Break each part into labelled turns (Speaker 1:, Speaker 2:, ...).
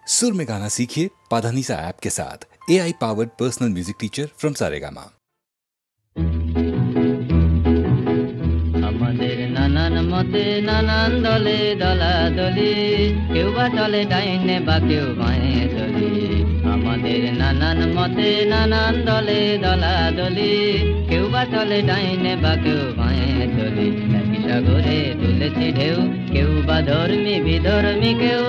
Speaker 1: सुर में गाना सीखिए पाधानीसा ऐप के साथ। AI powered personal music teacher from Saregama.
Speaker 2: আমাদের নানান মতে নানান দলে দলাদলি, কেউ বা চলে ডাইনে বা কেউ বাঁয়ে চলি। আমাদের নানান মতে নানান দলে দলাদলি, কেউ বা চলে ডাইনে বা কেউ বাঁয়ে চলি। একই সাগরে তুলেছি ঢেউ, কেউ বা ধর্মী বিধর্মী, কেউ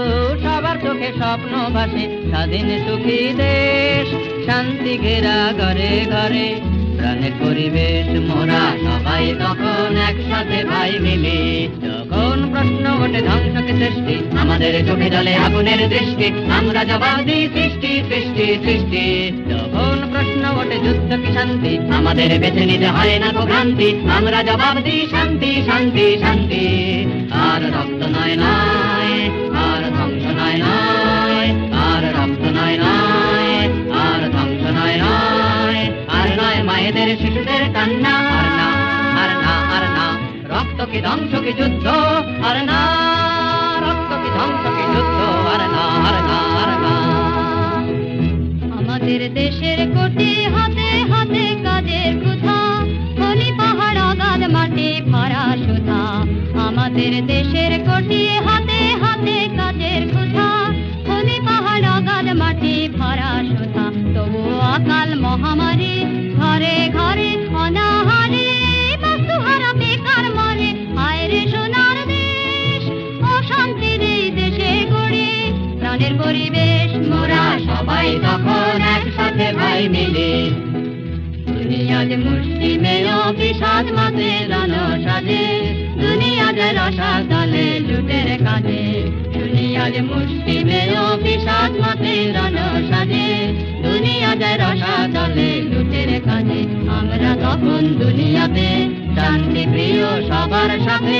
Speaker 2: সবার চোখে স্বপ্ন ভাসে স্বাধীন সুখী দেশ, শান্তি ঘেরা ঘরে ঘরে প্রাণের পরিবেশ। মোরা সবাই তখন একসাথে ভাই মিলে, যখন প্রশ্ন ওঠে ধ্বংসকে সৃষ্টি, আমাদের চোখে জলে আগুনের দৃষ্টি, আমরা জবাব দিই সৃষ্টি সৃষ্টি সৃষ্টি। যখন প্রশ্ন ওঠে যুদ্ধ কি শান্তি, আমাদের বেছে নিতে হয় না ভ্রান্তি, আমরা জবাব দিই শান্তি শান্তি শান্তি। আর রক্ত নয় নয়, আর ধ্বংস নয় নয়, আর রক্ত নয় নয়, আর ধ্বংস নয় নয়, আর নয় মায়েদের শিশুদের কান্না। আর না আর না আর না, রক্ত কি ধ্বংস কি যুদ্ধ, আর না রক্ত কি ধ্বংস কি যুদ্ধ, আর না আর না আর না।
Speaker 3: আমাদের দেশের কোটি হাতে হাতে কাজের কথা, খনি পাহাড় আগাদ মাটি ভরা সুধা। আমাদের দেশের কোটি হাতে হাতে কাজের কথা, খনি পাহাড় আগাদ মাটি ভরা সুধা। তবু অকাল মহামারী ঘরে ঘরে অনাহারে, বস্তুহারা বেকার মরে আয়রে সোনার দেশ। অশান্তির এই দেশে গড়ে প্রাণের পরিবেশ,
Speaker 2: মোরা সবাই তখন একসাথে ভাই মিলে। দুনিয়াজ মুষ্টিমে অভিষাদ মাতে রণ সাজে, দুনিয়াজ রসাদ দলে লুটের কাজে। দুনিয়াজ মুষ্টিমে অভিষাদ মাতে রণ সাজে, দুনিয়াজ রসাদ দলে লুটের কাজে। আমরা তখন দুনিয়াতে শান্তি প্রিয় সবার সাথে,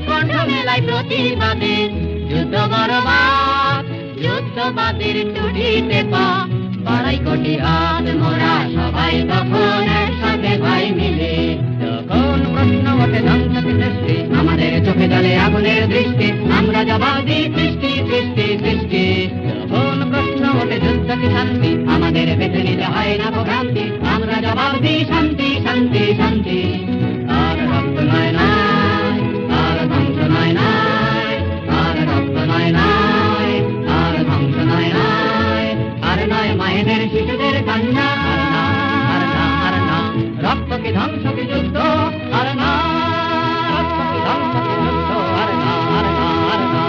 Speaker 2: কণ্ঠ মেলাই প্রতিবাদে। যুদ্ধ বরবাদ যুদ্ধবাদের টুটিতে পা, বাড়াই কোটি হাত মোরা সবাই তখন একসাথে ভাই মিলে। যখন প্রশ্ন ওঠে ধ্বংসকে সৃষ্টি, আমাদের চোখে জলে আগুনের দৃষ্টি, আমরা জবাব দিই সৃষ্টি সৃষ্টি সৃষ্টি। যখন প্রশ্ন ওঠে যুদ্ধ কি শান্তি, আমাদের বেছে নিতে হয় না ভ্রান্তি, আমরা জবাব দিই শান্তি শান্তি শান্তি। আর রক্ত নয় নয়, আর ধ্বংস নয় নয়, আর রক্ত নয় নয়, আর ধ্বংস নয় নয়, আর নয় মায়েদের শিশুদের কান্না। আর না আর না আর না, রক্ত কি ধ্বংস কি যুদ্ধ, আর না রক্ত কি ধ্বংস কি যুদ্ধ, আর না আর না আর না।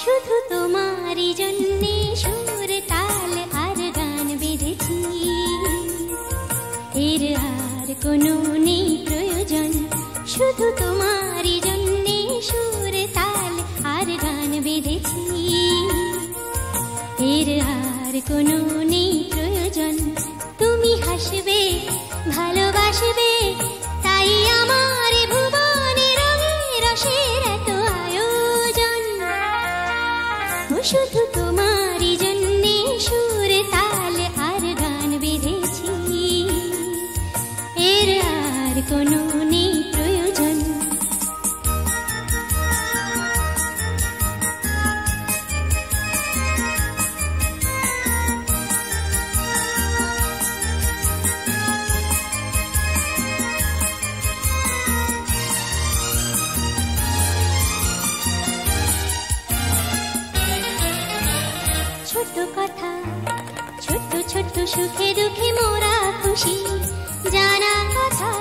Speaker 3: শুধু তোমারই জন্যে সুর তাল আর গান বেঁধেছি, এর আর কোনো নেই প্রয়োজন। শুধু তোমারই জন্যে সুর তাল আর গান বেঁধেছি, এর আর কোনো নেই প্রয়োজন। তুমি হাসবে ভালোবাসবে, তাই আমার ভুবনে রঙে রসের এত আয়োজন। শুধু তোমারই জন্যে সুর তাল আর গান বেঁধেছি, এর আর কোনো নেই প্রয়োজন। ছোট কথা ছোট ছোট সুখে দুঃখে মোরা খুশি, জানা কথা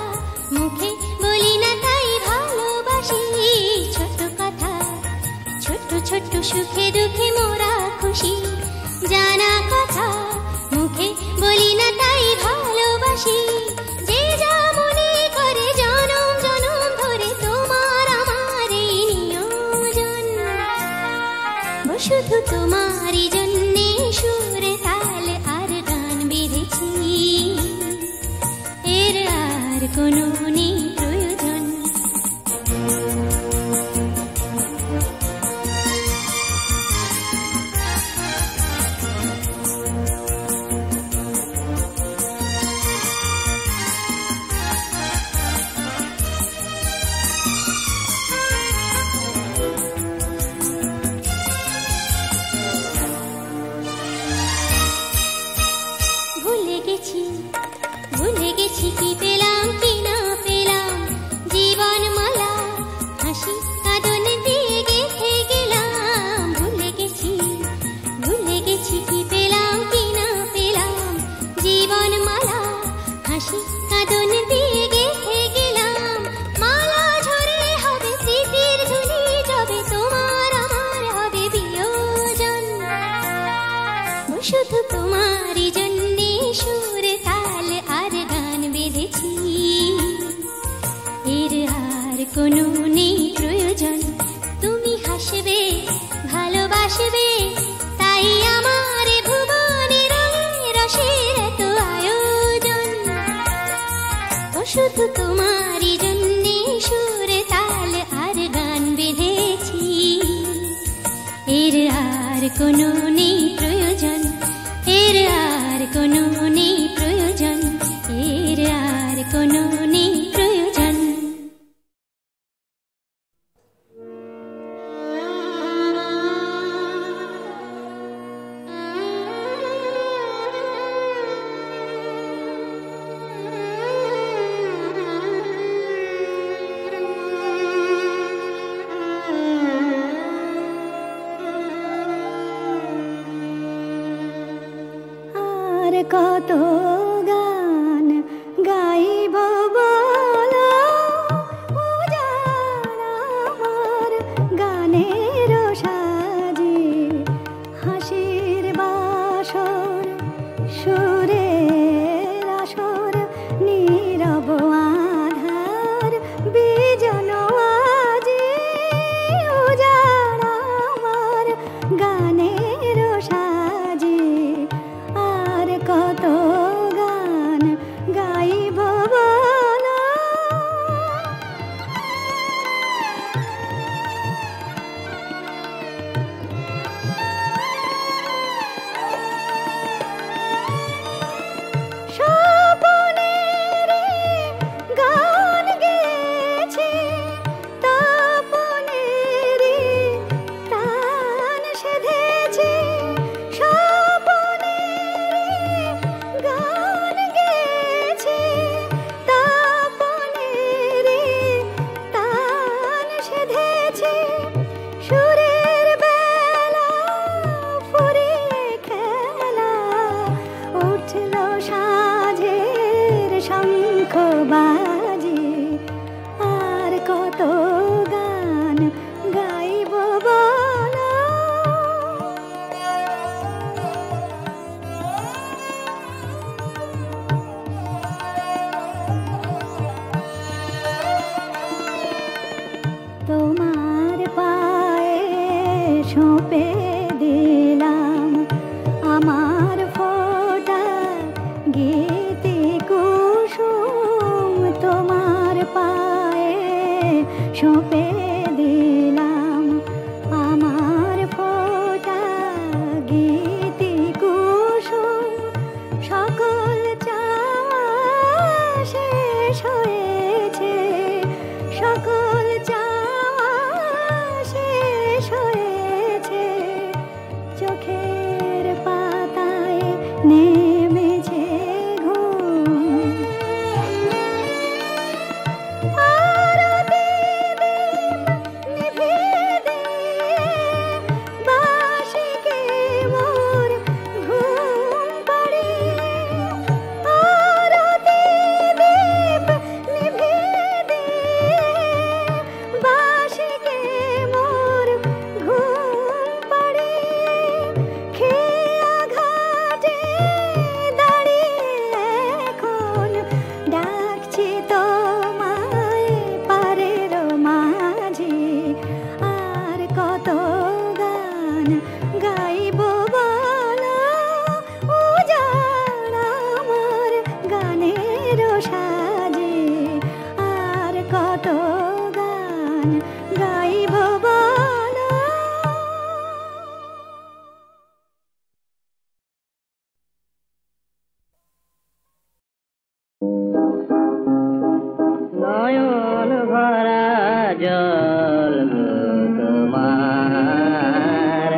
Speaker 3: মুখে বলি না তাই ভালোবাসি। ছোট কথা ছোট ছোট সুখে দুঃখে মোরা খুশি, জানা কথা মুখে বলি না তাই ভালোবাসি। যে যা মনে করে জনম জনম ধরে তোমার আমার এই নিয়োজন। শুধু তোমারই জন্যে সুর তাল আর গান বেঁধেছি, এর আর কোনো নেই প্রয়োজন। সুর তাল আর গান বেঁধেছি, এর আর কোনো নেই প্রয়োজন। তুমি হাসবে ভালোবাসবে, তাই আমার ভুবনে রসের এত আয়োজন। ও শুধু তোমারই জন্যে সুর তাল আর গান বেঁধেছি, এর আর কোনো নেই প্রয়োজন, এর আর কোনো নেই প্রয়োজন, এর আর কোনো নেই প্রয়োজন। কত গান গাইব বলো, উজাড় আমার গানের সাজে, হাসির বাসর সুরের আসর, নীরব আধার বিজন আজে, উজাড় আমার গানের সাজে, কত গান গাইব বলো। স্বপনের গান গেয়েছি, তাপনের তান সেধেছি, গান গেয়েছি, তাপনের তান সেধেছি, সুরের বেলা ফুরিয়ে খেলা, উঠল সাঁঝের শঙ্খ বাজে, আর কত গান গাইব বলো। তোমার পায়ে সঁপে দিলাম আমার ফোঁটা গীতি কুসুম, তোমার পায়ে সঁপে দিলাম আমার ফোঁটা গীতি কুসুম, সকল চাওয়া শেষ হয়েছে, সকল চাওয়া শেষ হয়েছে, চোখের পাতায় নেমেছে ঘুম, আরতি দীপ নিভিয়ে দিয়ে বাঁশিকে মোর ঘুম পাড়িয়ে, আরতি দীপ নিভিয়ে দিয়ে বাঁশিকে মোর ঘুম পাড়িয়ে, খেয়া ঘাটে দাঁড়িয়ে এখন ডাকছি তোমায় পারের মাঝে, আর কত গান গাইব বলো, উজাড় আমার গানের সাজে, আর কত গান গাইব বলো।
Speaker 2: নয়ন ভরা জল তোমার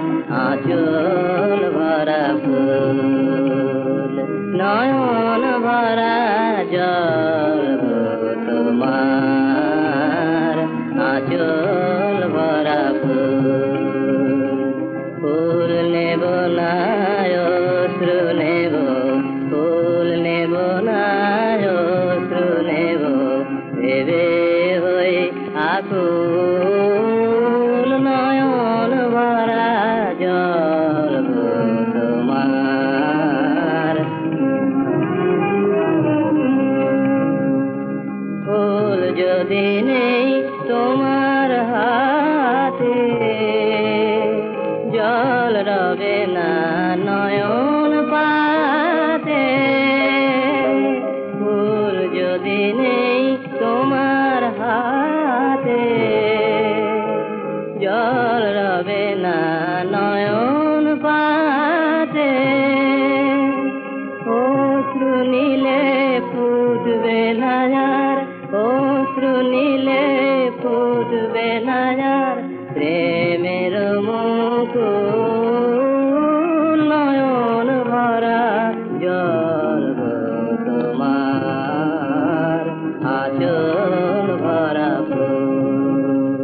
Speaker 4: রবে না নয়ন পাতে, ফুল যদি নেই তোমার হাতে, জল রবে না নয়ন পাতে, অশ্রু নীলে ফুটবে না আর, অশ্রু নীলে ফুটবে না আর, প্রেমের মুকুল নয়ন ভরা জল গো তোমার আঁচল ভরা ফুল।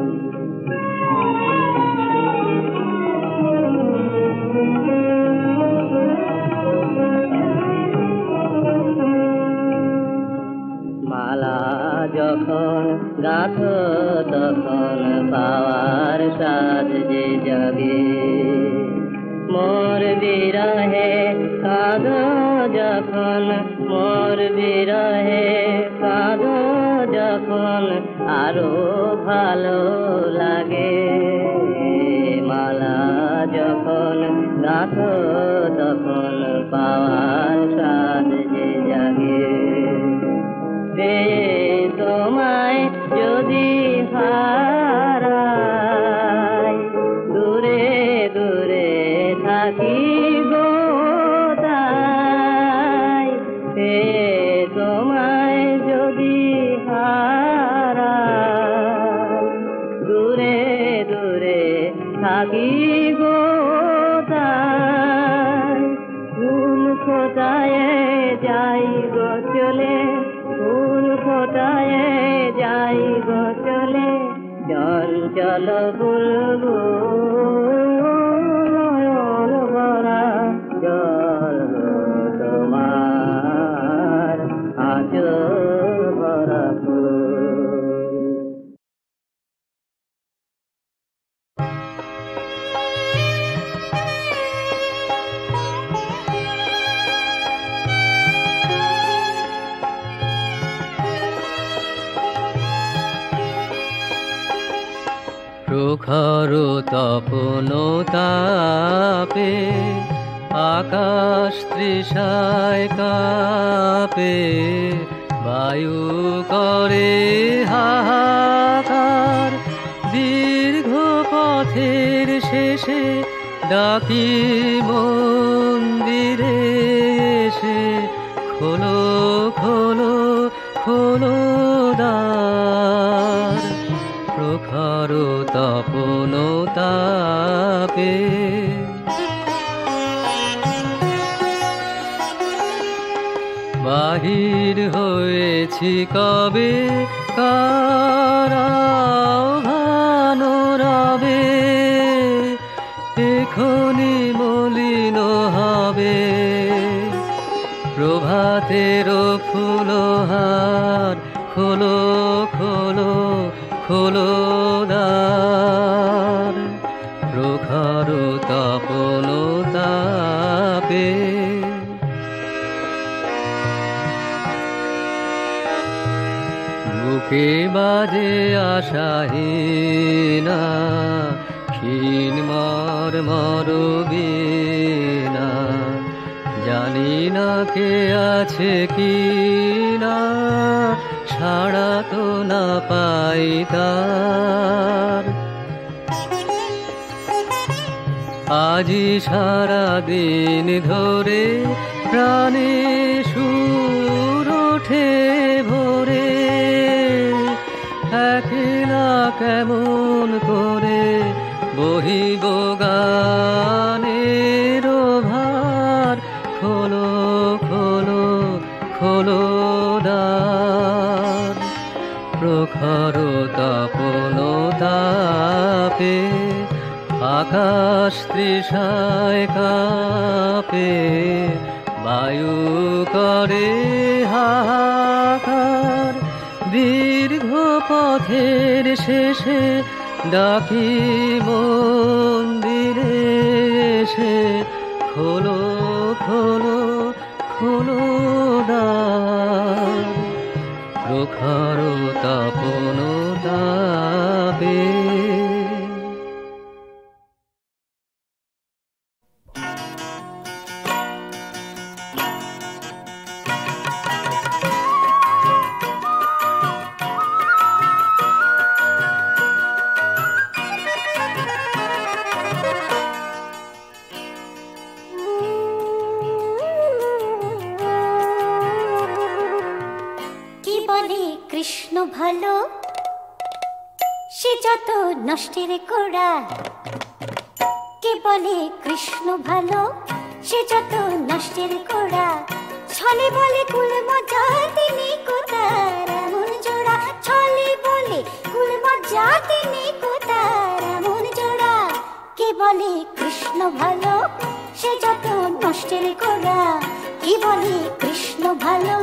Speaker 4: মালা যখন গাঁথো তখন পাওয়ার সাজ যে জাগে, মোর বিরহে কাঁদো যখন, মোর বিরহে কাঁদো যখন, আরো ভালো লাগে। মালা যখন গাঁথো তখন পাওয়ার সাজ যে জাগে, তোমায় যদি হারাই দূরে দূরে থাকি গো তাই, তোমায় যদি হারাই দূরে দূরে থাকি গো তাই, ফুল ফোটায় যাই গো চলে, ফুল ফোটায় যাই গো চলে, চঞ্চল বুলবুল নয়ন ভরা জল গো তোমার আঁচল ভরা ফুল।
Speaker 5: প্রখর তপন তাপে আকাশ তৃষায় কাঁপে, বায়ু করে হাহাকার, দীর্ঘ পথের শেষে ডাকি মন্দিরে এসে, খোলো খোলো খোলো দ্বার। প্রখর তপন তাপে বাহির হয়েছি কবে, কার আহ্বান রবে, এখনি মলিন হবে প্রভাতের ফুলহার। খোলো খোলো খোলো দ্বার। প্রখর তপন তাপে বুকে বাজে আশাহীনা, ক্ষীণ মর বীণা, জানি না কে আছে কি না, সাড়া তো না পাই তার। আজি সারা দিন ধরে প্রাণে সুর ওঠে ভোরে, একলা কেমন করে বহিব গানের ভার। খোলো খোলো খোলো দ্বার। প্রখর তপন তাপে আকাশ তৃষায় কাঁপে, বায়ু করে হাহাকার, দীর্ঘ পথের শেষে ডাকি মন্দিরে এসে, খোলো খোলো খোলো দ্বার। প্রখর তপন তাপে।
Speaker 6: নষ্টের কোড়া। কে বলে কৃষ্ণ ভালো, সে যত নষ্টের কোড়া। ছলে বলে কুল মজা তিনি কোতার এমন জোড়া। ছলে বলে কুল মজা তিনি কোতার এমন জোড়া। কে বলে কৃষ্ণ ভালো, সে যত নষ্টের কোড়া। কে বলে কৃষ্ণ ভালো,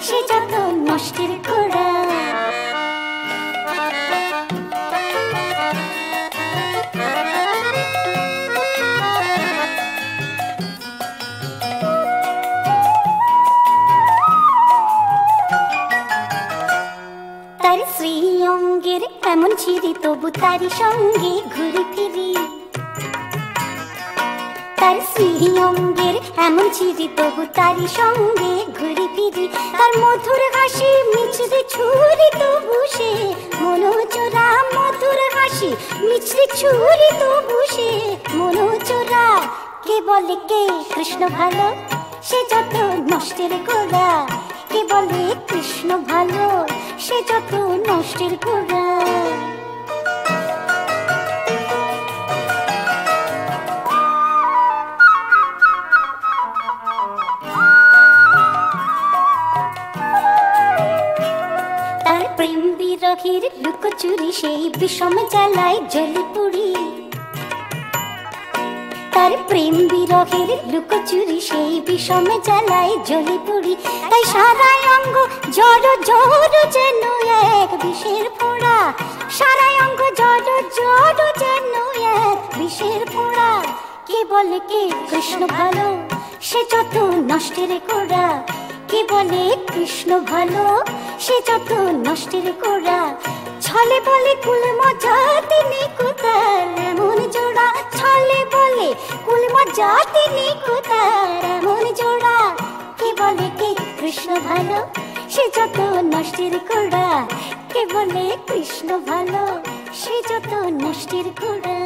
Speaker 6: সে যত নষ্টের কোড়া। তার শ্রী অঙ্গের এমন ছিরি তবু তারি সঙ্গে ঘুরে ফিরি। তার শ্রী অঙ্গের এমন ছিরি তবু তারি সঙ্গে ঘুরে ফিরি। তার মধুর হাসি মিছরি ছুরি তবু সে মনোচোরা। মধুর হাসি মিছরি ছুরি তবু সে মনোচোরা। কে বলে কে কৃষ্ণ ভালো, সে যত নষ্টের কোড়া। কে বলে কৃষ্ণ ভালো, সে যত নষ্টের কোড়া। তার প্রেম বিরহের লুকোচুরি সেই বিষম জ্বালায় জ্বলে পুড়ি। তার প্রেম বিরহের লুকোচুরি সেই বিষম জ্বালায় জ্বলে পুড়ি। তাই সারাই অঙ্গ জড় জড় যেন এক বিষের পোড়া। সারাই অঙ্গ জড় জড় যেন এক বিষের পোড়া। কে বলে কে কৃষ্ণ ভালো, সে যত নষ্টের কোড়া। কে বলে কৃষ্ণ ভালো, সে যত নষ্টের কোড়া। ছলে বলে কুল মজা তিনি কোতার এমন জোড়া। ছলে বলে কুল মজা তিনি কোতার এমন জোড়া। কে বলে কে কৃষ্ণ ভালো, সে যত নষ্টের কোড়া। কে বলে কৃষ্ণ ভালো, সে যত নষ্টের কোড়া।